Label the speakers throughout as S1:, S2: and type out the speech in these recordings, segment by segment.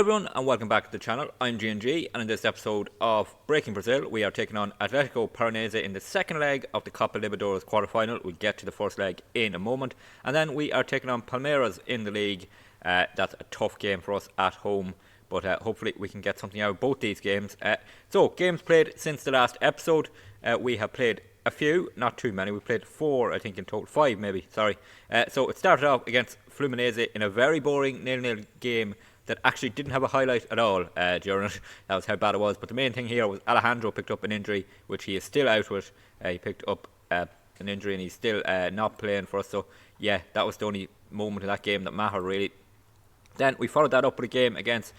S1: everyone and welcome back to the channel. I'm G&G and in this episode of Breaking Brazil we are taking on Atletico Paranaense in the second leg of the Copa Libertadores quarter-final. We'll get to the first leg in a moment, and then we are taking on Palmeiras in the league. That's a tough game for us at home, but hopefully we can get something out of both these games. So games played since the last episode. We have played a few, not too many. We played 4, I think in total, 5 maybe, sorry. So it started off against Fluminense in a very boring 0-0 game that actually didn't have a highlight at all during it. That was how bad it was. But the main thing here was Alejandro picked up an injury, which he is still out with. He picked up an injury and he's still not playing for us. So yeah, that was the only moment in that game that mattered really. Then we followed that up with a game against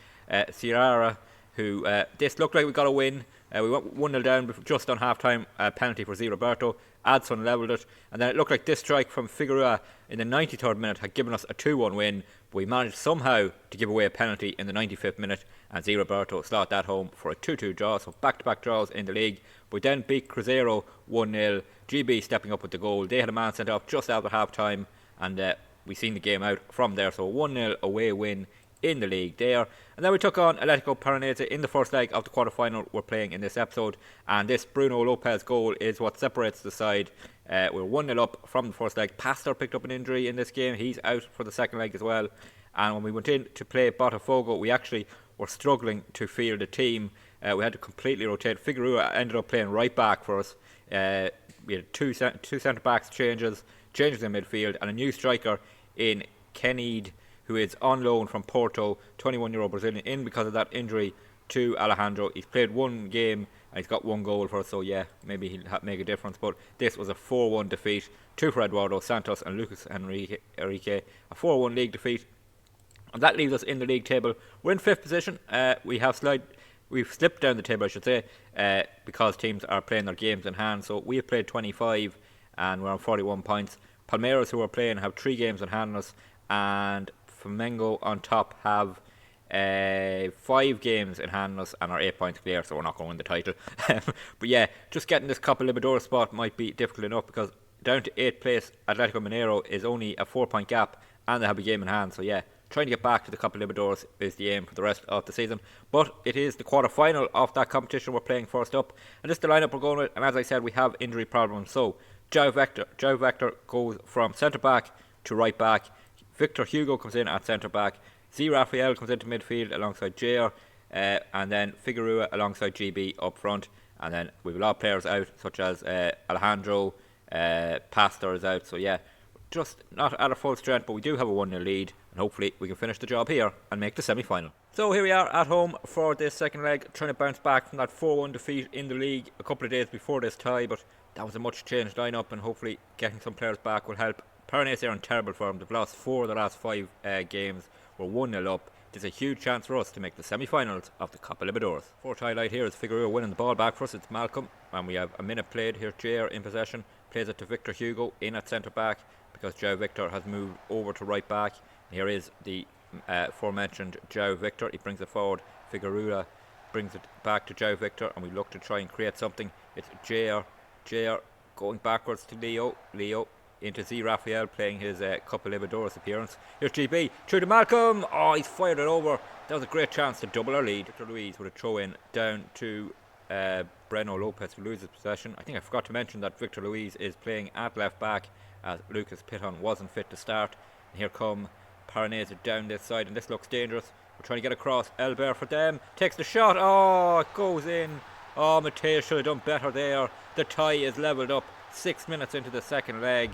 S1: Sierra, who this looked like we got a win. We went 1-0 down just on half-time, penalty for Roberto. Adson levelled it, and then it looked like this strike from Figueroa in the 93rd minute had given us a 2-1 win, but we managed somehow to give away a penalty in the 95th minute, and Roberto slot that home for a 2-2 draw, so back-to-back draws in the league. We then beat Cruzeiro 1-0, GB stepping up with the goal. They had a man sent off just after half-time, and we seen the game out from there, so a 1-0 away win in the league there. And then we took on Atletico Paranaense in the first leg of the quarter-final we're playing in this episode, and this Bruno Lopez goal is what separates the side. We're 1-0 up from the first leg. Pastor picked up an injury in this game, he's out for the second leg as well. And when we went in to play Botafogo, we actually were struggling to field a team. We had to completely rotate. Figueroa ended up playing right back for us. We had two centre backs changes in midfield, and a new striker in Kenid, who is on loan from Porto, 21-year-old Brazilian, in because of that injury to Alejandro. He's played one game and he's got one goal for us, so yeah, maybe he'll make a difference. But this was a 4-1 defeat, 2 for Eduardo Santos and Lucas Enrique, a 4-1 league defeat. And that leaves us in the league table. We're in 5th position. We've slipped down the table, I should say, because teams are playing their games in hand. So we have played 25 and we're on 41 points. Palmeiras, who are playing, have 3 games in hand on us, and Flamengo on top have 5 games in hand on us and are 8 points clear, so we're not going to win the title. But yeah, just getting this Copa Libertadores spot might be difficult enough, because down to 8th place Atletico Mineiro is only a 4-point gap and they have a game in hand. So yeah, trying to get back to the Copa Libertadores is the aim for the rest of the season. But it is the quarter-final of that competition we're playing first up, and this is the lineup we're going with. And as I said, we have injury problems. So João Victor goes from centre-back to right-back. Victor Hugo comes in at centre-back. Z Rafael comes into midfield alongside Jair, and then Figueroa alongside GB up front. And then we have a lot of players out, such as Alejandro, Pastor is out. So yeah, just not at our full strength, but we do have a 1-0 lead, and hopefully we can finish the job here and make the semi-final. So here we are at home for this second leg, trying to bounce back from that 4-1 defeat in the league a couple of days before this tie, but that was a much changed lineup, and hopefully getting some players back will help. Paranaense are in terrible form. They've lost 4 of the last 5 games. We're 1-0 up. There's a huge chance for us to make the semi-finals of the Copa Libertadores. Fourth highlight here is Figueroa winning the ball back for us. It's Malcolm, and we have a minute played here. Jair in possession, plays it to Victor Hugo in at centre-back, because João Victor has moved over to right-back. Here is the aforementioned João Victor. He brings it forward. Figueroa brings it back to João Victor, and we look to try and create something. It's Jair going backwards to Leo into Z Rafael, playing his Copa Libertadores appearance. Here's GB through to Malcolm. Oh, he's fired it over. That was a great chance to double our lead. Victor Luis with a throw in down to Breno Lopez, who loses possession. I think I forgot to mention that Victor Luis is playing at left back, as Lucas Piton wasn't fit to start. And here come Paranaense down this side, and this looks dangerous. We're trying to get across. Elber for them, takes the shot. Oh, it goes in. Oh, Mateus should have done better there. The tie is levelled up 6 minutes into the second leg,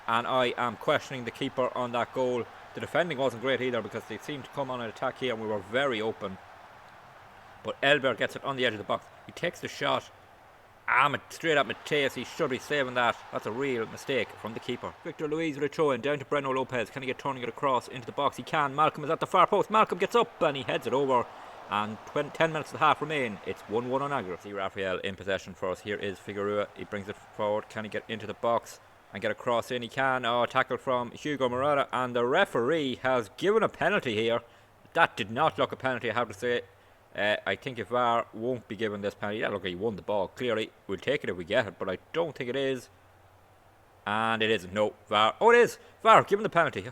S1: and I am questioning the keeper on that goal. The defending wasn't great either, because they seemed to come on an attack here and we were very open. But Elber gets it on the edge of the box. He takes the shot. Straight at Mateus. He should be saving that. That's a real mistake from the keeper. Victor Luis with a throw in down to Breno Lopez. Can he get turning it across into the box? He can. Malcolm is at the far post. Malcolm gets up and he heads it over. And 10 minutes of the half remain. It's 1-1 on aggregate. See Rafael in possession for us. Here is Figueroa. He brings it forward. Can he get into the box and get a cross in? He can. Oh, tackle from Hugo Morata. And the referee has given a penalty here. That did not look a penalty, I have to say. I think if VAR won't be given this penalty. Yeah, look, he won the ball. Clearly, we'll take it if we get it, but I don't think it is. And it isn't. No, VAR. Oh, it is. VAR, give him the penalty.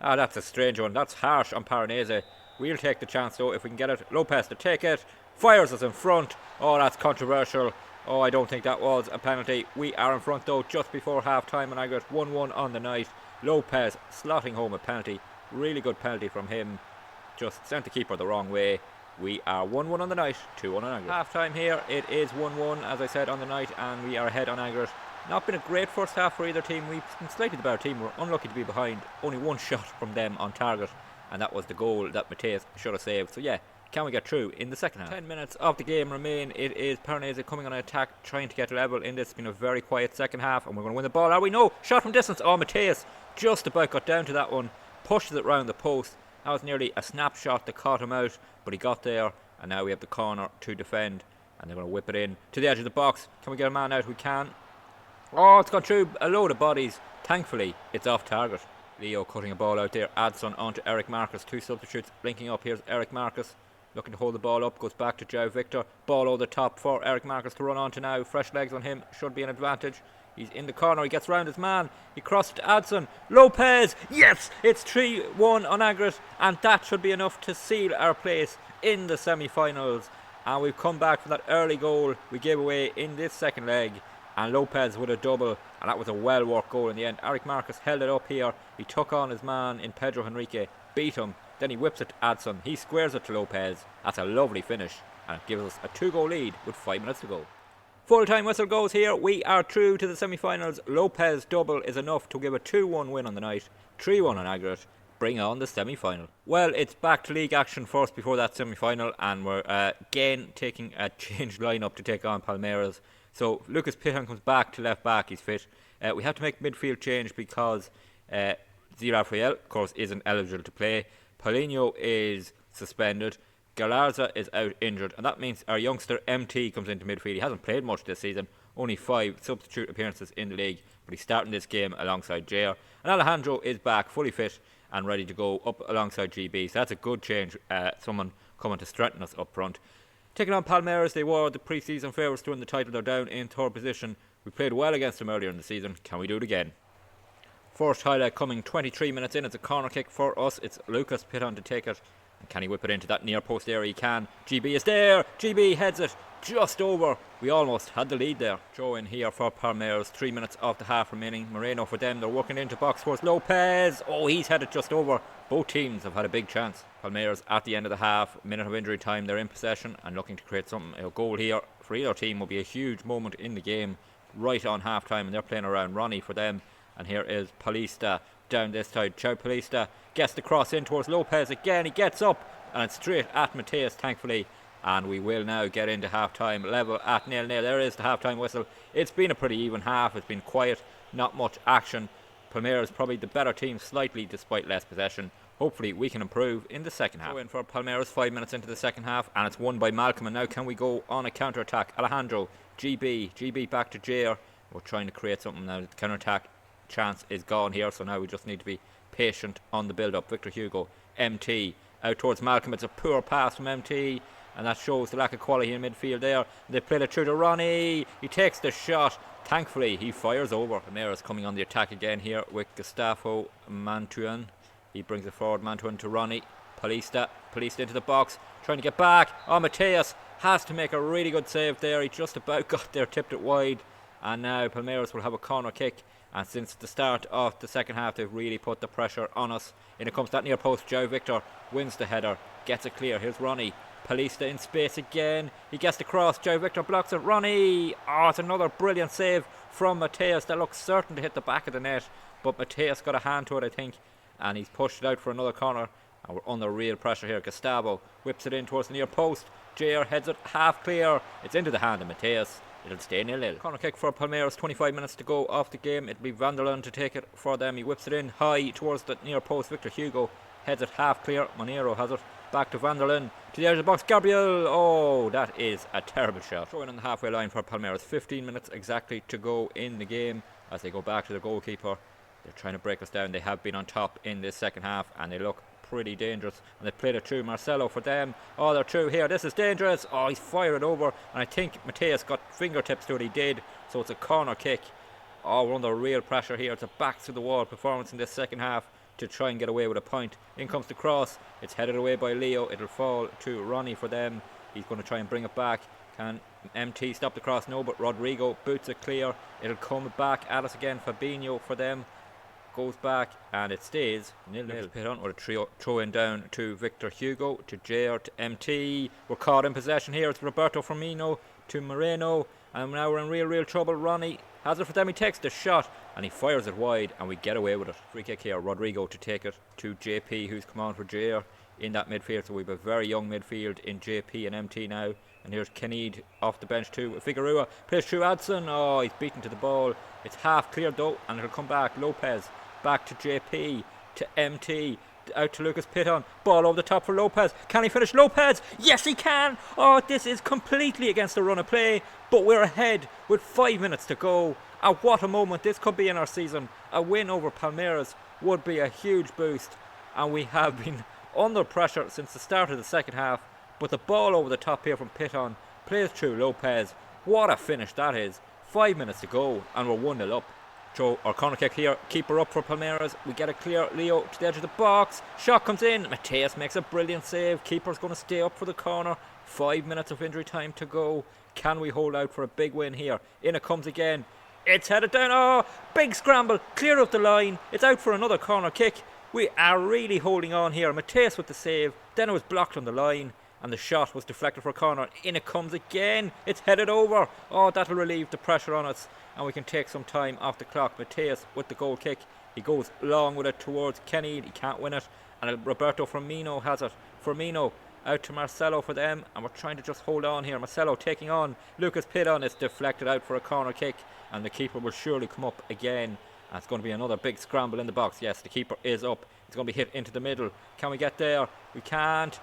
S1: That's a strange one. That's harsh on Paranaense. We'll take the chance though if we can get it. Lopez to take it. Fires us in front. Oh, that's controversial. Oh, I don't think that was a penalty. We are in front though just before half time, and I got 1-1 on the night. Lopez slotting home a penalty. Really good penalty from him. Just sent the keeper the wrong way. We are 1-1 on the night, 2-1 on aggregate. Half time here, it is 1-1 as I said on the night, and we are ahead on aggregate. Not been a great first half for either team. We've been slightly the better team. We're unlucky to be behind. Only one shot from them on target, and that was the goal that Mateus should have saved. So yeah, can we get through in the second half? 10 minutes of the game remain. It is Paranaense coming on an attack, trying to get level in this. It's been a very quiet second half, and we're going to win the ball. Are we? No! Shot from distance. Oh, Mateus just about got down to that one. Pushes it round the post. That was nearly a snapshot that caught him out, but he got there, and now we have the corner to defend, and they're going to whip it in to the edge of the box. Can we get a man out? We can. Oh, it's gone through a load of bodies. Thankfully, it's off target. Leo cutting a ball out there. Adson onto Eric Marcus. Two substitutes linking up. Here's Eric Marcus looking to hold the ball up. Goes back to João Victor. Ball over the top for Eric Marcus to run onto now. Fresh legs on him. Should be an advantage. He's in the corner. He gets round his man. He crossed to Adson. Lopez. Yes! It's 3-1 on aggregate. And that should be enough to seal our place in the semi-finals. And we've come back from that early goal we gave away in this second leg. And Lopez with a double, and that was a well-worked goal in the end. Eric Marcus held it up here. He took on his man in Pedro Henrique, beat him. Then he whips it to Adson. He squares it to Lopez. That's a lovely finish, and it gives us a 2-goal lead with 5 minutes to go. Full-time whistle goes here. We are through to the semi-finals. Lopez double is enough to give a 2-1 win on the night. 3-1 on aggregate. Bring on the semi-final. Well, it's back to league action first before that semi-final, and we're again taking a changed lineup to take on Palmeiras. So Lucas Piton comes back to left back. He's fit. We have to make midfield change because Zé Rafael, of course, isn't eligible to play. Paulinho is suspended. Galarza is out injured, and that means our youngster MT comes into midfield. He hasn't played much this season. Only 5 substitute appearances in the league, but he's starting this game alongside Jair. And Alejandro is back, fully fit and ready to go up alongside GB. So that's a good change. Someone coming to strengthen us up front. Taking on Palmeiras, they were the pre-season favourites to win the title. They're down in third position. We played well against them earlier in the season. Can we do it again? First highlight coming 23 minutes in. It's a corner kick for us. It's Lucas Piton to take it. And can he whip it into that near post area? He can. GB is there. GB heads it just over. We almost had the lead there. Throw in here for Palmeiras. 3 minutes of the half remaining. Moreno for them. They're working into box towards Lopez. Oh, he's headed just over. Both teams have had a big chance. Palmeiras at the end of the half, minute of injury time, they're in possession and looking to create something. A goal here for either team will be a huge moment in the game right on half time, and they're playing around. Ronnie for them, and here is Paulista down this side. João Paulista gets the cross in towards Lopez again. He gets up and it's straight at Mateus, thankfully, and we will now get into half time level at 0-0. There is the half time whistle. It's been a pretty even half. It's been quiet, not much action. Palmeiras probably the better team slightly despite less possession. Hopefully we can improve in the second half. So in for Palmeiras 5 minutes into the second half, and it's won by Malcolm. And now can we go on a counter attack? Alejandro, GB back to Jair. We're trying to create something now. The counter attack chance is gone here, so now we just need to be patient on the build up. Victor Hugo, MT out towards Malcolm. It's a poor pass from MT, and that shows the lack of quality in midfield there. They played it through to Ronnie. He takes the shot. Thankfully he fires over. Palmeiras coming on the attack again here with Gustavo Mantuan. He brings it forward. Mantuan to Ronnie. Paulista into the box, trying to get back. Oh, Mateus has to make a really good save there. He just about got there, tipped it wide, and now Palmeiras will have a corner kick. And since the start of the second half, they've really put the pressure on us. In it comes that near post. João Victor wins the header, gets it clear. Here's Ronnie. Paulista in space again. He gets the cross. João Victor blocks it. Ronnie. Oh, it's another brilliant save from Mateus. That looks certain to hit the back of the net, but Mateus got a hand to it, I think, and he's pushed it out for another corner. And we're under real pressure here. Gustavo whips it in towards the near post. Jair heads it half clear. It's into the hand of Mateus. It'll stay 0-0. Corner kick for Palmeiras, 25 minutes to go off the game. It'll be Vanderlyn to take it for them. He whips it in high towards the near post. Victor Hugo heads it half clear. Monero has it. Back to Vanderlyn. To the edge of the box. Gabriel. Oh, that is a terrible shot. Throw in on the halfway line for Palmeiras. 15 minutes exactly to go in the game as they go back to the goalkeeper. They're trying to break us down. They have been on top in this second half and they look pretty dangerous, and they played it through. Marcelo for them. Oh, they're through here. This is dangerous. Oh, he's fired over, and I think Mateus got fingertips to it. He did, so it's a corner kick. Oh, we're under real pressure here. It's a back to the wall performance in this second half. to try and get away with a point. In comes the cross. It's headed away by Leo. It'll fall to Ronnie for them. He's going to try and bring it back. Can MT stop the cross? No, but Rodrigo boots it clear. It'll come back at us again. Fabinho for them. Goes back and it stays 0-0. Pit on with a throw in down to Victor Hugo, to JR, to MT. We're caught in possession here. It's Roberto Firmino to Moreno, and now we're in real trouble. Ronnie has it for them. He takes the shot and he fires it wide, and we get away with it. Free kick here. Rodrigo to take it to JP, who's come on for JR in that midfield. So we have a very young midfield in JP and MT now. And here's Kenid off the bench too. Figueroa plays through Adson. Oh, he's beaten to the ball. It's half cleared though, and it'll come back. Lopez back to JP, to MT, out to Lucas Piton. Ball over the top for Lopez. Can he finish? Lopez! Yes, he can! Oh, this is completely against the run of play, but we're ahead with 5 minutes to go. And what a moment this could be in our season. A win over Palmeiras would be a huge boost, and we have been under pressure since the start of the second half. But the ball over the top here from Piton plays through Lopez. What a finish that is. 5 minutes to go, and we're 1-0 up. Throw or corner kick here. Keeper up for Palmeiras. We get a clear. Leo to the edge of the box. Shot comes in. Mateus makes a brilliant save. Keeper's going to stay up for the corner. 5 minutes of injury time to go. Can we hold out for a big win here? In it comes again. It's headed down. Oh, big scramble. Clear up the line. It's out for another corner kick. We are really holding on here. Mateus with the save. Then it was blocked on the line, and the shot was deflected for a corner. In it comes again. It's headed over. Oh, that'll relieve the pressure on us, and we can take some time off the clock. Mateus with the goal kick. He goes long with it towards Kenny. He can't win it, and Roberto Firmino has it. Firmino out to Marcelo for them, and we're trying to just hold on here. Marcelo taking on Lucas Piton. It's deflected out for a corner kick, and the keeper will surely come up again. And it's going to be another big scramble in the box. Yes, the keeper is up. It's going to be hit into the middle. Can we get there? We can't.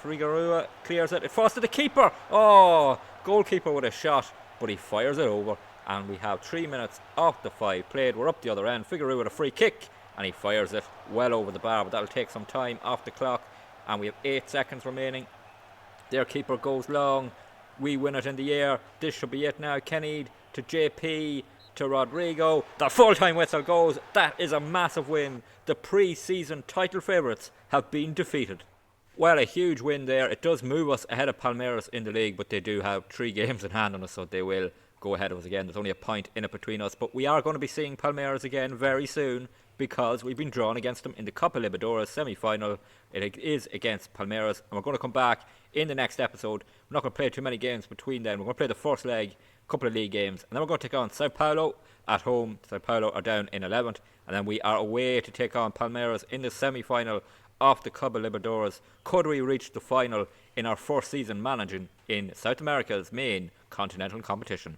S1: Figueroa clears it. It falls to the keeper. Oh, goalkeeper with a shot, but he fires it over. And we have 3 minutes off the 5 played. We're up the other end. Figueroa with a free kick, and he fires it well over the bar, but that'll take some time off the clock. And we have 8 seconds remaining. Their keeper goes long. We win it in the air. This should be it now. Kenny to JP, to Rodrigo. The full-time whistle goes. That is a massive win. The pre-season title favourites have been defeated. Well, a huge win there. It does move us ahead of Palmeiras in the league, but they do have 3 games in hand on us, so they will go ahead of us again. There's only a point in it between us, but we are going to be seeing Palmeiras again very soon, because we've been drawn against them in the Copa Libertadores semi-final. It is against Palmeiras, and we're going to come back in the next episode. We're not going to play too many games between then. We're going to play the first leg, a couple of league games, and then we're going to take on Sao Paulo at home. Sao Paulo are down in 11th, and then we are away to take on Palmeiras in the semi-final of the Copa Libertadores. Could we reach the final in our first season managing in South America's main continental competition?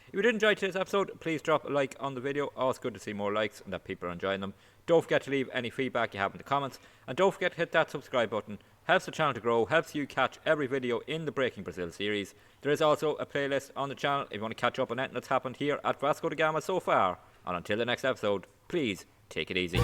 S1: If you did enjoy today's episode, please drop a like on the video. Always good to see more likes and that people are enjoying them. Don't forget to leave any feedback you have in the comments, and don't forget to hit that subscribe button. Helps the channel to grow, helps you catch every video in the Breaking Brazil series. There is also a playlist on the channel if you want to catch up on anything that's happened here at Vasco da Gama so far. And until the next episode, please take it easy.